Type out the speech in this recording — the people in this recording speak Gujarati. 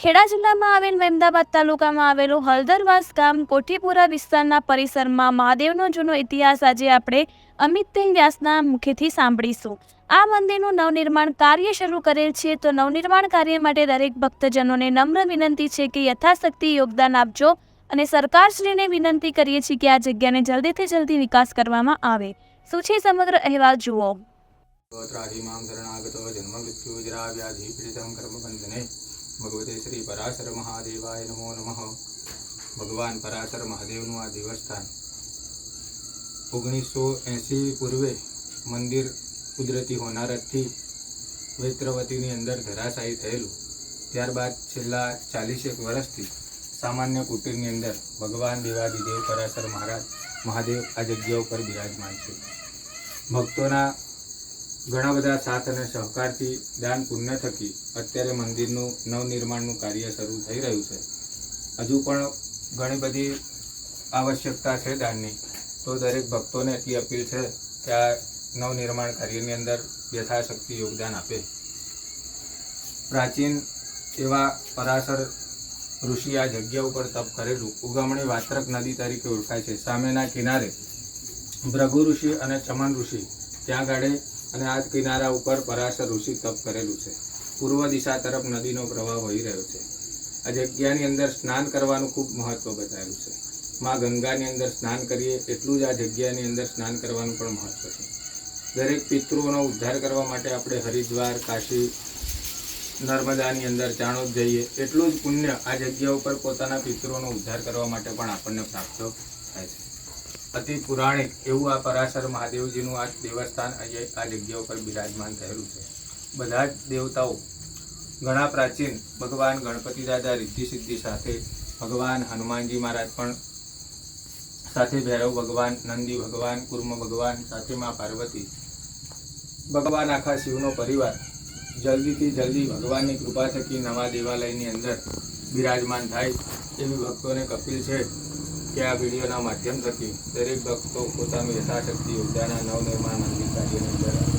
ખેડા જિલ્લામાં આવેલ મહેમદાબાદ તાલુકામાં આવેલું હળદરવાસ ગામ કોઠીપુરા વિસ્તારના પરિસરમાં મહાદેવનો જૂનો ઇતિહાસ આજે આપણે અમિતભાઈ વ્યાસના મુખેથી સાંભળીશું। આ મંદિરનું નવનિર્માણ કાર્ય શરૂ કરેલ છે, તો નવનિર્માણ કાર્ય માટે દરેક ભક્તજનોને નમ્ર વિનંતી છે કે યથાશક્તિ યોગદાન આપજો અને સરકારશ્રીને વિનંતી કરીએ છીએ કે આ જગ્યાને જલ્દીથી જલ્દી વિકાસ કરવામાં આવે। શું છે સમગ્ર અહેવાલ જુઓ। भगवते श्री पराशर महादेवाय नमो नमः। भगवान पराशर महादेवનું આ દેવસ્થાન 1980 પૂર્વે મંદિર કુદરતી હોનારતથી વૈત્રવતીની અંદર ધરાશાયી થયેલું। ત્યારબાદ છેલ્લા 40 વર્ષથી સામાન્ય કુટીરની અંદર ભગવાન દેવાદિદેવ પરાશર મહાદેવ આ જગ્યા ઉપર બિરાજમાન છે। ભક્તોના ઘણા બધા સાથ અને સહકારથી દાન પુણ્ય થકી અત્યારે મંદિરનું નવનિર્માણનું કાર્ય શરૂ થઈ રહ્યું છે। હજુ પણ ઘણી બધી આવશ્યકતા છે દાનની, તો દરેક ભક્તોને એટલી અપીલ છે કે આ નવનિર્માણ કાર્યની અંદર યથાશક્તિ યોગદાન આપે। પ્રાચીન એવા પરાશર ઋષિ આ જગ્યા ઉપર તપ કરેલું ઉગમણી વાત્રક નદી તરીકે ઓળખાય છે। સામેના કિનારે ભૃગુ ઋષિ અને ચમન ઋષિ ત્યાં ગાડે અને આ કિનારા ઉપર પરાશર ઋષિ તપ કરેલું છે। પૂર્વ દિશા તરફ નદીનો પ્રવાહ વહી રહ્યો છે। આ જગ્યાની અંદર સ્નાન કરવાનું ખૂબ મહત્વ બતાવેલું છે। માં ગંગાની અંદર સ્નાન કરીએ એટલું જ આ જગ્યાની અંદર સ્નાન કરવાનું પણ મહત્વ છે। દરેક પિતૃઓનો ઉદ્ધાર કરવા માટે આપણે હરિદ્વાર, કાશી, નર્મદાની અંદર ચાણોદ જઈએ એટલું જ પુણ્ય આ જગ્યા ઉપર પોતાના પિતૃઓનો ઉદ્ધાર કરવા માટે પણ આપણને પ્રાપ્ત થાય છે। અતિ પુરાણિક એવું આ પરાશર મહાદેવજીનું આ દેવસ્થાન આ જગ્યા ઉપર બિરાજમાન થયેલું છે। બધા જ દેવતાઓ ઘણા પ્રાચીન ભગવાન ગણપતિ દાદા રિદ્ધિ સિદ્ધિ સાથે, ભગવાન હનુમાનજી મહારાજ પણ સાથે, ભૈરવ ભગવાન, નંદી ભગવાન, કુર્મ ભગવાન સાથે માં પાર્વતી, ભગવાન આખા શિવનો પરિવાર જલ્દીથી જલ્દી ભગવાનની કૃપા થકી નવા દેવાલયની અંદર બિરાજમાન થાય એવી ભક્તોને અપીલ છે કે આ વિડીયોના માધ્યમ થકી દરેક ભક્તો પોતાનું યથાશક્તિ યોગદાન નવનિર્માણ મંદિર કાર્યની અંદર